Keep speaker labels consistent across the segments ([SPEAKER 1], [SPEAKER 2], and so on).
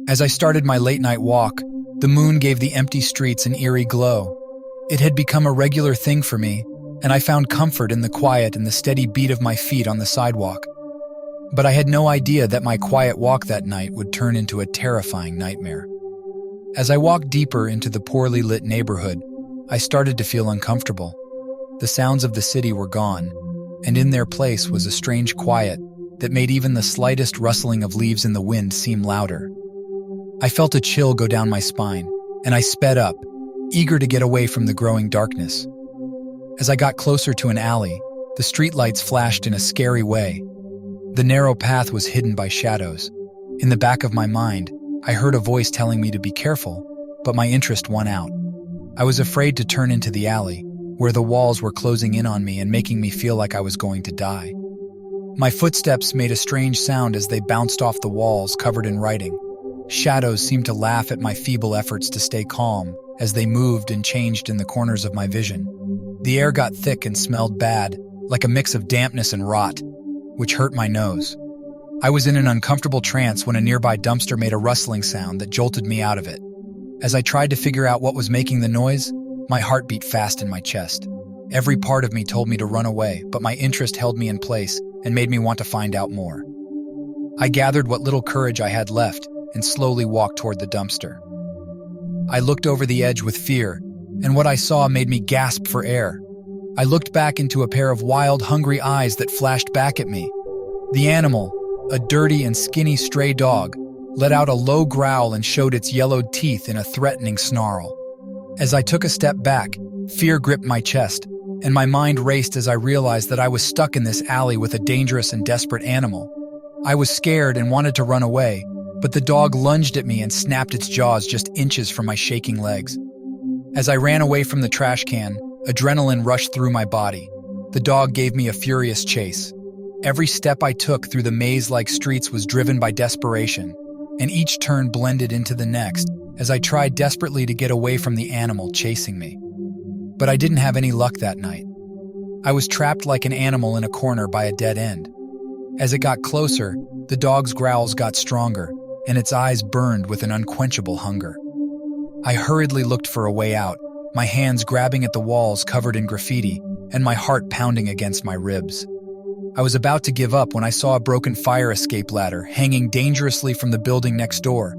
[SPEAKER 1] As I started my late-night walk, the moon gave the empty streets an eerie glow. It had become a regular thing for me, and I found comfort in the quiet and the steady beat of my feet on the sidewalk. But I had no idea that my quiet walk that night would turn into a terrifying nightmare. As I walked deeper into the poorly lit neighborhood, I started to feel uncomfortable. The sounds of the city were gone, and in their place was a strange quiet that made even the slightest rustling of leaves in the wind seem louder. I felt a chill go down my spine, and I sped up, eager to get away from the growing darkness. As I got closer to an alley, the streetlights flashed in a scary way. The narrow path was hidden by shadows. In the back of my mind, I heard a voice telling me to be careful, but my interest won out. I was afraid to turn into the alley, where the walls were closing in on me and making me feel like I was going to die. My footsteps made a strange sound as they bounced off the walls covered in writing. Shadows seemed to laugh at my feeble efforts to stay calm as they moved and changed in the corners of my vision. The air got thick and smelled bad, like a mix of dampness and rot, which hurt my nose. I was in an uncomfortable trance when a nearby dumpster made a rustling sound that jolted me out of it. As I tried to figure out what was making the noise, my heart beat fast in my chest. Every part of me told me to run away, but my interest held me in place and made me want to find out more. I gathered what little courage I had left and slowly walked toward the dumpster. I looked over the edge with fear, and what I saw made me gasp for air. I looked back into a pair of wild, hungry eyes that flashed back at me. The animal, a dirty and skinny stray dog, let out a low growl and showed its yellowed teeth in a threatening snarl. As I took a step back, fear gripped my chest, and my mind raced as I realized that I was stuck in this alley with a dangerous and desperate animal. I was scared and wanted to run away, but the dog lunged at me and snapped its jaws just inches from my shaking legs. As I ran away from the trash can, adrenaline rushed through my body. The dog gave me a furious chase. Every step I took through the maze-like streets was driven by desperation, and each turn blended into the next as I tried desperately to get away from the animal chasing me. But I didn't have any luck that night. I was trapped like an animal in a corner by a dead end. As it got closer, the dog's growls got stronger, and its eyes burned with an unquenchable hunger. I hurriedly looked for a way out, my hands grabbing at the walls covered in graffiti, and my heart pounding against my ribs. I was about to give up when I saw a broken fire escape ladder hanging dangerously from the building next door.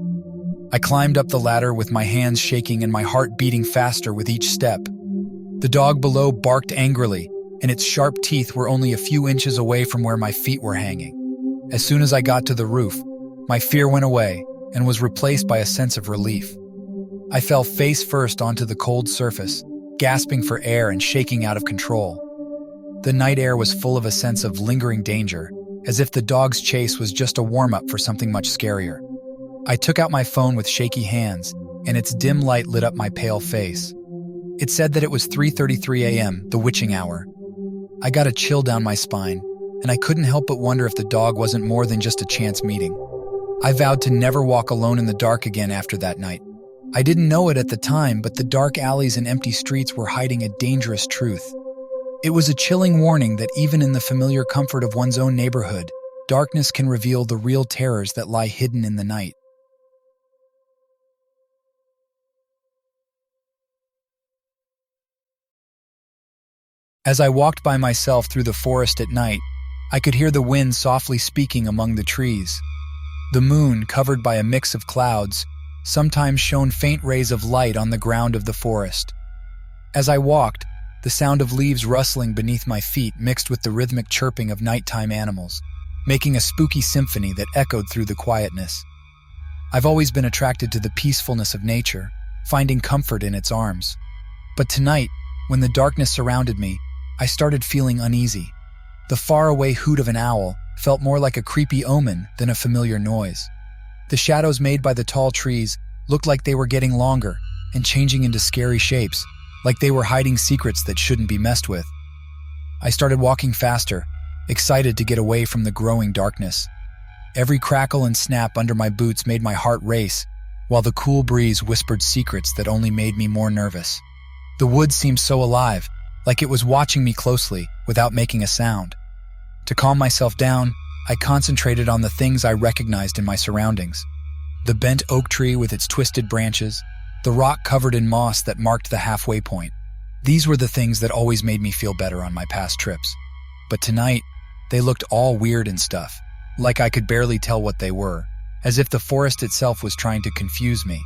[SPEAKER 1] I climbed up the ladder with my hands shaking and my heart beating faster with each step. The dog below barked angrily, and its sharp teeth were only a few inches away from where my feet were hanging. As soon as I got to the roof, my fear went away and was replaced by a sense of relief. I fell face first onto the cold surface, gasping for air and shaking out of control. The night air was full of a sense of lingering danger, as if the dog's chase was just a warm-up for something much scarier. I took out my phone with shaky hands, and its dim light lit up my pale face. It said that it was 3:33 a.m., the witching hour. I got a chill down my spine, and I couldn't help but wonder if the dog wasn't more than just a chance meeting. I vowed to never walk alone in the dark again after that night. I didn't know it at the time, but the dark alleys and empty streets were hiding a dangerous truth. It was a chilling warning that even in the familiar comfort of one's own neighborhood, darkness can reveal the real terrors that lie hidden in the night. As I walked by myself through the forest at night, I could hear the wind softly speaking among the trees. The moon, covered by a mix of clouds, sometimes shone faint rays of light on the ground of the forest. As I walked, the sound of leaves rustling beneath my feet mixed with the rhythmic chirping of nighttime animals, making a spooky symphony that echoed through the quietness. I've always been attracted to the peacefulness of nature, finding comfort in its arms. But tonight, when the darkness surrounded me, I started feeling uneasy. The faraway hoot of an owl felt more like a creepy omen than a familiar noise. The shadows made by the tall trees looked like they were getting longer and changing into scary shapes, like they were hiding secrets that shouldn't be messed with. I started walking faster, excited to get away from the growing darkness. Every crackle and snap under my boots made my heart race, while the cool breeze whispered secrets that only made me more nervous. The woods seemed so alive, like it was watching me closely without making a sound. To calm myself down, I concentrated on the things I recognized in my surroundings. The bent oak tree with its twisted branches, the rock covered in moss that marked the halfway point. These were the things that always made me feel better on my past trips. But tonight, they looked all weird and stuff, like I could barely tell what they were, as if the forest itself was trying to confuse me.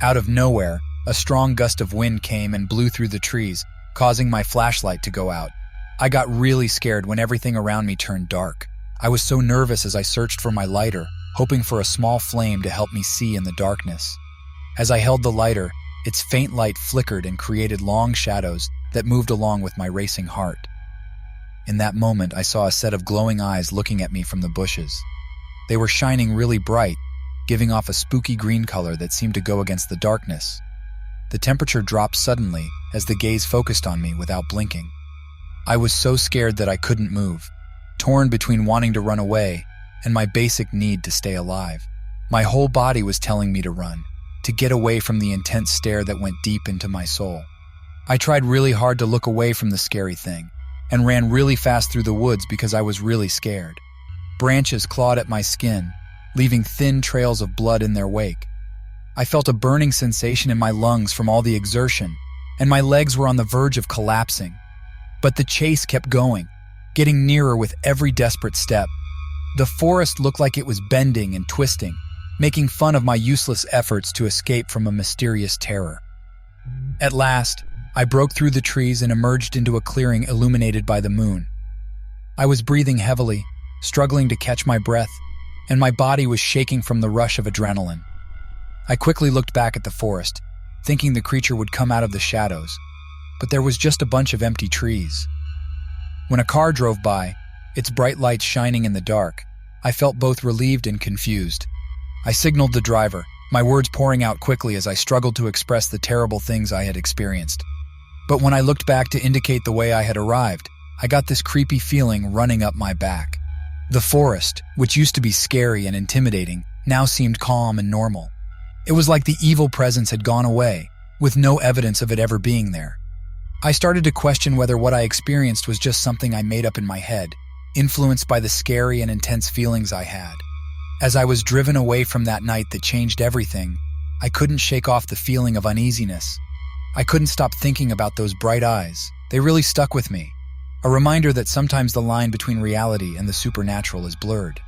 [SPEAKER 1] Out of nowhere, a strong gust of wind came and blew through the trees, causing my flashlight to go out. I got really scared when everything around me turned dark. I was so nervous as I searched for my lighter, hoping for a small flame to help me see in the darkness. As I held the lighter, its faint light flickered and created long shadows that moved along with my racing heart. In that moment, I saw a set of glowing eyes looking at me from the bushes. They were shining really bright, giving off a spooky green color that seemed to go against the darkness. The temperature dropped suddenly as the gaze focused on me without blinking. I was so scared that I couldn't move, torn between wanting to run away and my basic need to stay alive. My whole body was telling me to run, to get away from the intense stare that went deep into my soul. I tried really hard to look away from the scary thing, and ran really fast through the woods because I was really scared. Branches clawed at my skin, leaving thin trails of blood in their wake. I felt a burning sensation in my lungs from all the exertion, and my legs were on the verge of collapsing. But the chase kept going, getting nearer with every desperate step. The forest looked like it was bending and twisting, making fun of my useless efforts to escape from a mysterious terror. At last, I broke through the trees and emerged into a clearing illuminated by the moon. I was breathing heavily, struggling to catch my breath, and my body was shaking from the rush of adrenaline. I quickly looked back at the forest, thinking the creature would come out of the shadows, but there was just a bunch of empty trees. When a car drove by, its bright lights shining in the dark, I felt both relieved and confused. I signaled the driver, my words pouring out quickly as I struggled to express the terrible things I had experienced. But when I looked back to indicate the way I had arrived, I got this creepy feeling running up my back. The forest, which used to be scary and intimidating, now seemed calm and normal. It was like the evil presence had gone away, with no evidence of it ever being there. I started to question whether what I experienced was just something I made up in my head, influenced by the scary and intense feelings I had. As I was driven away from that night that changed everything, I couldn't shake off the feeling of uneasiness. I couldn't stop thinking about those bright eyes. They really stuck with me. A reminder that sometimes the line between reality and the supernatural is blurred.